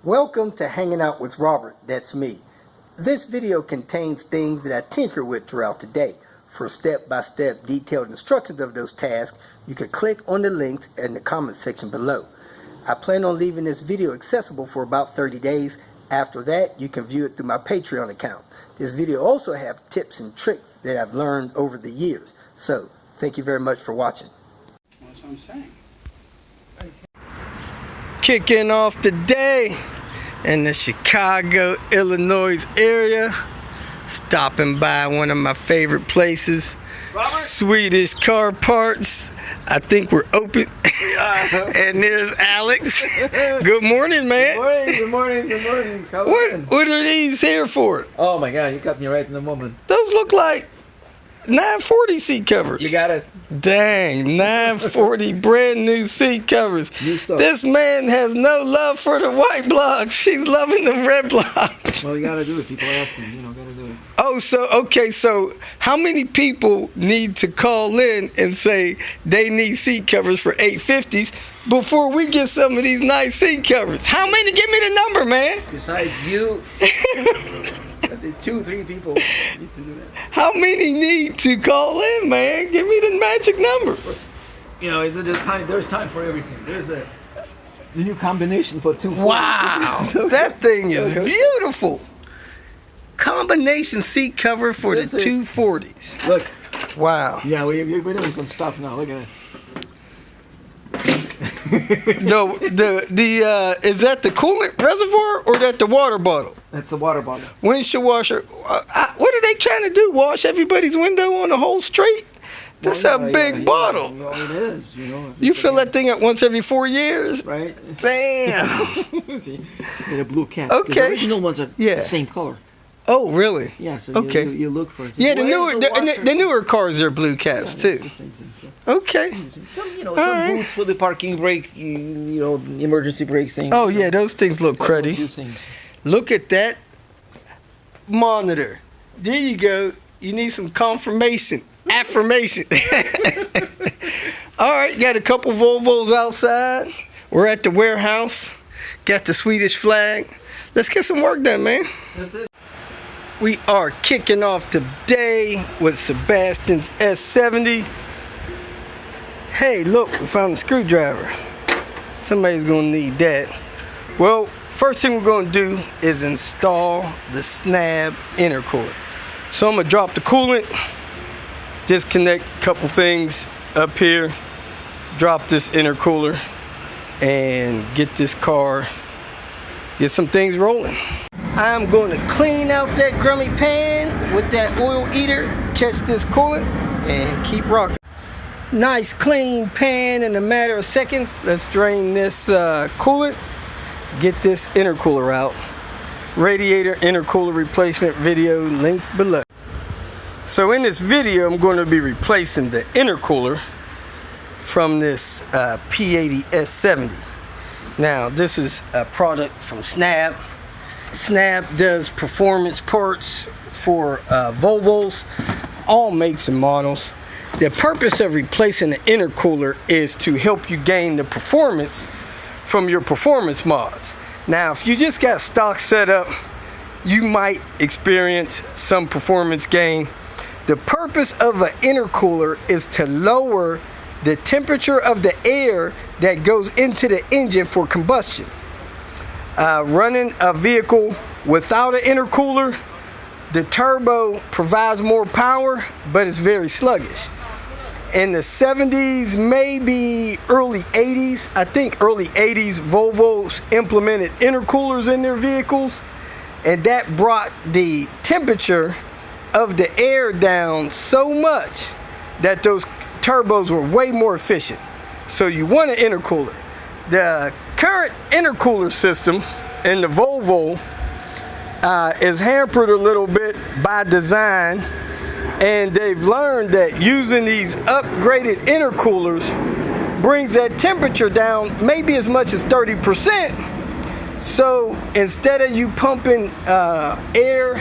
Welcome to Hanging Out with Robert, that's me. This video contains things that I tinker with throughout the day. For step-by-step detailed instructions of those tasks, you can click on the links in the comment section below. I plan on leaving this video accessible for about 30 days. After that, you can view it through my Patreon account. This video also has tips and tricks that I've learned over the years. So, thank you very much for watching. That's what I'm saying. Kicking off the day in the Chicago, Illinois area. Stopping by one of my favorite places, Robert? Swedish car parts. I think we're open. And there's Alex. Good morning, man. Good morning. What are these here for? Oh my God, you got me right in the moment. Those look like 940 seat covers. You got it. Dang, 940 brand new seat covers. New stuff. This man has no love for the white blocks. He's loving the red blocks. Well, you gotta do it. People ask me, gotta do it. Oh, so how many people need to call in and say they need seat covers for 850s before we get some of these nice seat covers? How many? Give me the number, man. Besides you, 2-3 people need to do that. How many need to call in, man? Give me the magic number. There's time for everything. There's the new combination for 240. Wow, that thing is beautiful. Combination seat cover for the 240s. Look. Wow. Yeah, we're doing some stuff now. Look at it. No, is that the coolant reservoir or that the water bottle? That's the water bottle. Windshield washer. What are they trying to do? Wash everybody's window on the whole street? That's a big bottle. Well, it is, You fill that thing up once every 4 years? Right. Damn. See, and a blue cap. Okay. The original ones are the same color. Oh, really? Yeah, so okay. you look for it. Yeah, the newer cars are blue caps too. It's the same thing, so. Okay. Some boots for the parking brake, emergency brake thing. Oh yeah, those things look cruddy. Look at that monitor. There you go. You need some affirmation. All right, you got a couple Volvos outside. We're at the warehouse. Got the Swedish flag. Let's get some work done, man. That's it. We are kicking off today with Sebastian's S70. Hey, look, we found a screwdriver. Somebody's gonna need that. Well, first thing we're gonna do is install the Snabb intercooler. So I'm gonna drop the coolant, disconnect a couple things up here, drop this intercooler, and get this car, get some things rolling. I'm going to clean out that grummy pan with that oil eater, catch this coolant, and keep rocking. Nice clean pan in a matter of seconds. Let's drain this coolant, get this intercooler out. Radiator intercooler replacement video linked below. So in this video, I'm going to be replacing the intercooler from this P80 S70. Now, this is a product from Snabb. Snabb does performance parts for Volvos, all makes and models. The purpose of replacing the intercooler is to help you gain the performance from your performance mods. Now, if you just got stock set up, you might experience some performance gain. The purpose of an intercooler is to lower the temperature of the air that goes into the engine for combustion. Running a vehicle without an intercooler, the turbo provides more power, but it's very sluggish. In the 70s, maybe early 80s, I think early 80s, Volvos implemented intercoolers in their vehicles, and that brought the temperature of the air down so much that those turbos were way more efficient. So you want an intercooler. The current intercooler system in the Volvo is hampered a little bit by design, and they've learned that using these upgraded intercoolers brings that temperature down maybe as much as 30%. So instead of you pumping air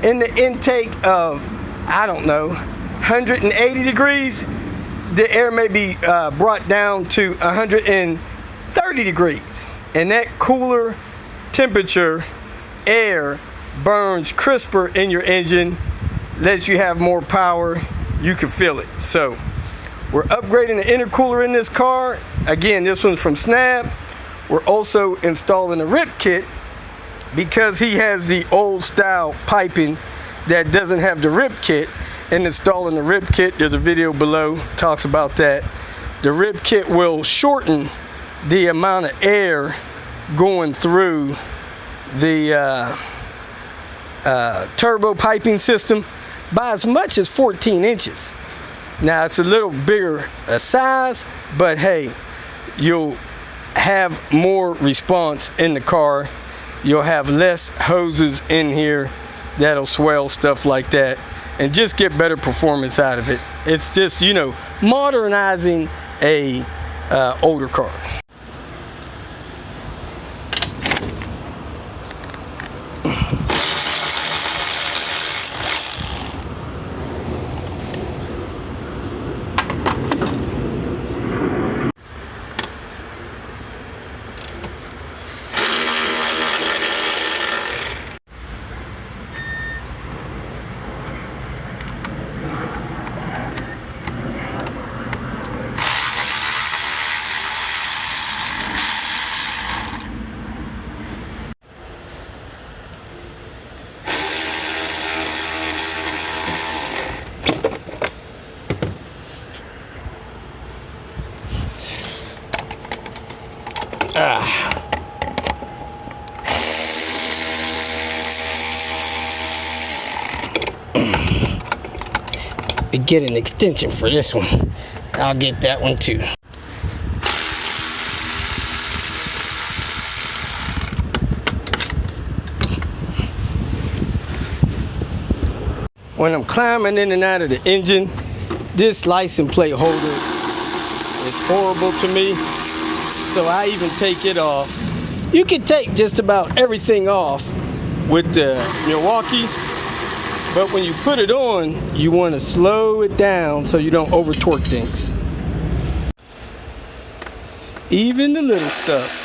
in the intake of, 180 degrees, the air may be brought down to 130 degrees. And that cooler temperature, air burns crisper in your engine, lets you have more power. You can feel it. So we're upgrading the intercooler in this car. Again, this one's from Snabb. We're also installing a rip kit because he has the old style piping that doesn't have the rip kit. And installing the rip kit, there's a video below, talks about that. The rip kit will shorten the amount of air going through the turbo piping system by as much as 14 inches. Now it's a little bigger size, but hey, you'll have more response in the car. You'll have less hoses in here that'll swell, stuff like that, and just get better performance out of it. It's just, you know, modernizing a older car. Get an extension for this one. I'll get that one too. When I'm climbing in and out of the engine, this license plate holder is horrible to me, so I even take it off. You can take just about everything off with the Milwaukee, but when you put it on, you want to slow it down so you don't over torque things. Even the little stuff.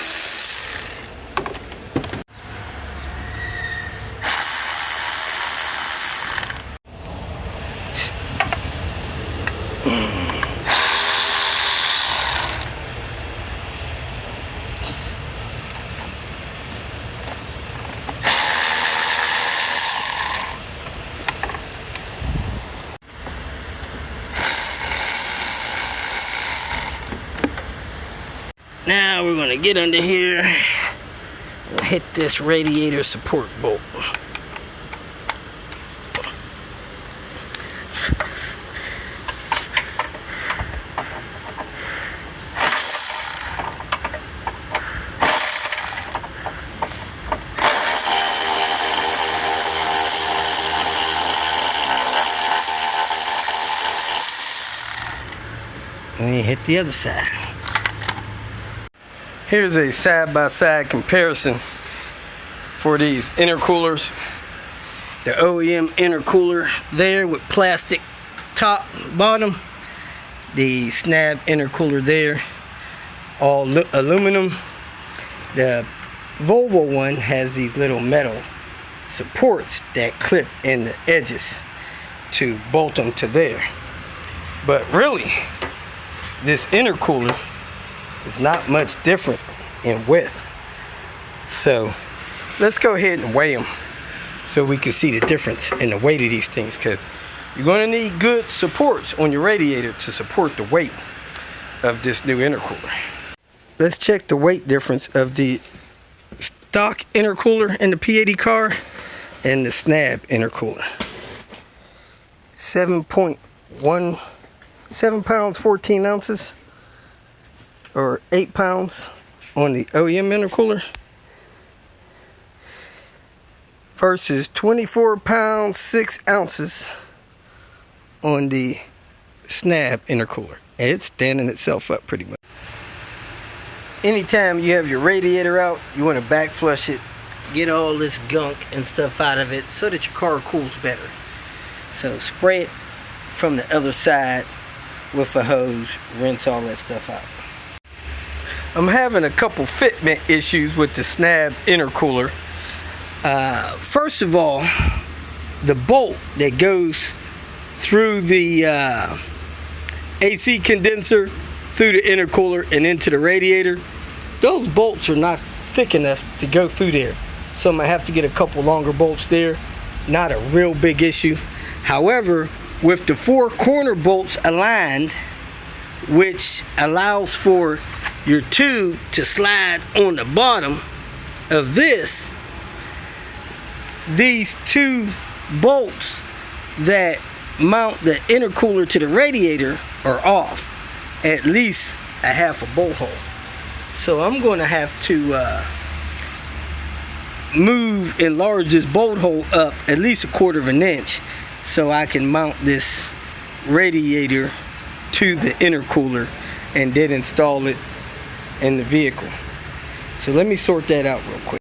Now we're going to get under here and hit this radiator support bolt. And then hit the other side. Here's a side-by-side comparison for these intercoolers. The OEM intercooler there with plastic top, bottom. The Snabb intercooler there, all aluminum. The Volvo one has these little metal supports that clip in the edges to bolt them to there. But really, this intercooler is not much different in width. So let's go ahead and weigh them so we can see the difference in the weight of these things, because you're going to need good supports on your radiator to support the weight of this new intercooler. Let's check the weight difference of the stock intercooler in the P80 car and the Snabb intercooler. 7 pounds 14 ounces, or 8 pounds on the OEM intercooler, versus 24 pounds 6 ounces on the Snabb intercooler. And it's standing itself up pretty much. Anytime you have your radiator out, you want to back flush it, get all this gunk and stuff out of it so that your car cools better. So spray it from the other side with a hose, rinse all that stuff out. I'm having a couple fitment issues with the Snabb intercooler. First of all, the bolt that goes through the AC condenser, through the intercooler and into the radiator, those bolts are not thick enough to go through there. So I'm gonna have to get a couple longer bolts there. Not a real big issue. However, with the 4 corner bolts aligned, which allows for your tube to slide on the bottom of this, these 2 bolts that mount the intercooler to the radiator are off, at least a half a bolt hole. So I'm going to have to enlarge this bolt hole up at least 1/4 inch so I can mount this radiator to the intercooler and then install it in the vehicle. So let me sort that out real quick.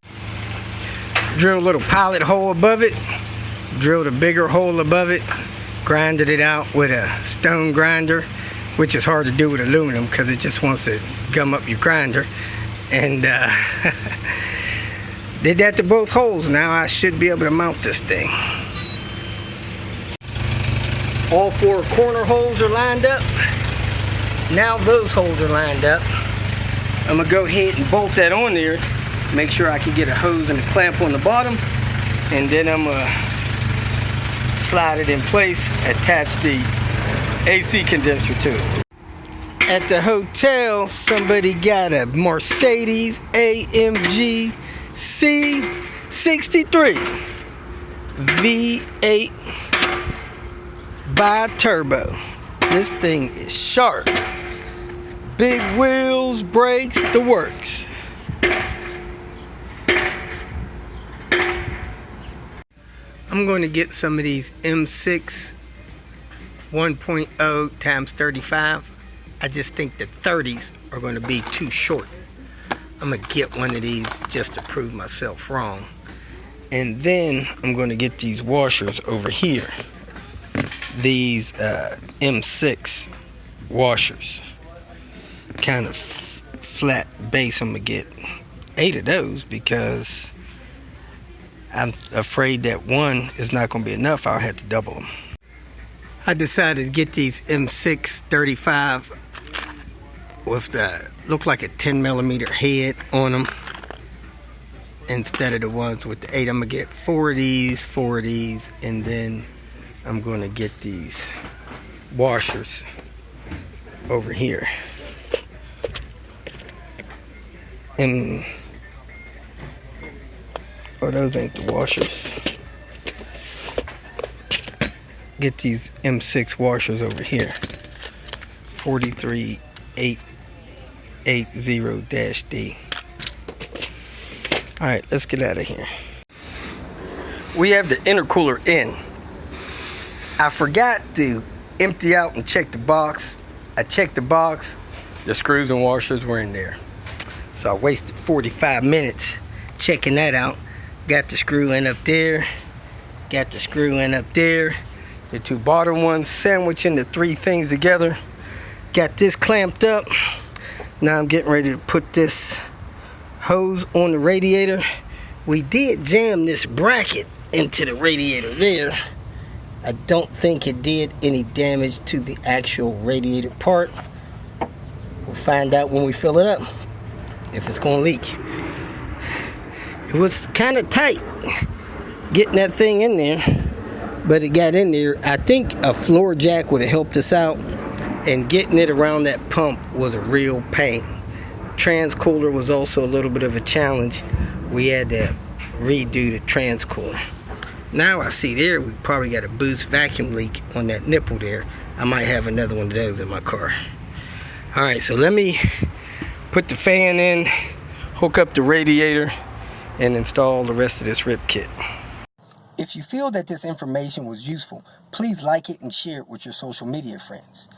Drill a little pilot hole above it, drilled a bigger hole above it, grinded it out with a stone grinder, which is hard to do with aluminum because it just wants to gum up your grinder, and did that to both holes. Now I should be able to mount this thing. All 4 corner holes are lined up. Now those holes are lined up. I'm gonna go ahead and bolt that on there, make sure I can get a hose and a clamp on the bottom, and then I'm gonna slide it in place, attach the AC condenser to it. At the hotel, somebody got a Mercedes AMG C63 V8 bi-turbo. This thing is sharp. Big wheels, brakes, the works. I'm going to get some of these M6 1.0 times 35. I just think the 30s are going to be too short. I'm going to get one of these just to prove myself wrong. And then I'm going to get these washers over here. These M6 washers. Kind of flat base. I'm going to get 8 of those because I'm afraid that one is not going to be enough. I'll have to double them. I decided to get these M6 35 with the, look like a 10mm head on them instead of the ones with the 8. I'm going to get 4 of these, and then I'm going to get these washers over here. And oh, those ain't the washers. Get these M6 washers over here. 43880-D. Alright, let's get out of here. We have the intercooler in. I forgot to empty out and check the box. I checked the box. The screws and washers were in there. So I wasted 45 minutes checking that out. Got the screw in up there. Got the screw in up there. The 2 bottom ones sandwiching the 3 things together. Got this clamped up. Now I'm getting ready to put this hose on the radiator. We did jam this bracket into the radiator there. I don't think it did any damage to the actual radiator part. We'll find out when we fill it up if it's gonna leak. It was kind of tight getting that thing in there, but it got in there. I think a floor jack would have helped us out, and getting it around that pump was a real pain. Transcooler was also a little bit of a challenge. We had to redo the transcooler. Now I see there we probably got a boost vacuum leak on that nipple there. I might have another one of those in my car. Alright, so let me put the fan in, hook up the radiator, and install the rest of this rip kit. If you feel that this information was useful, please like it and share it with your social media friends.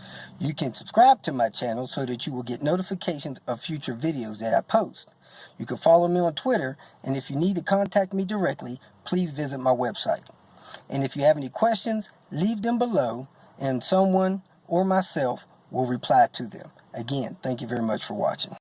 You can subscribe to my channel so that you will get notifications of future videos that I post. You can follow me on Twitter, and if you need to contact me directly, please visit my website. And if you have any questions, leave them below, and someone or myself will reply to them. Again, thank you very much for watching.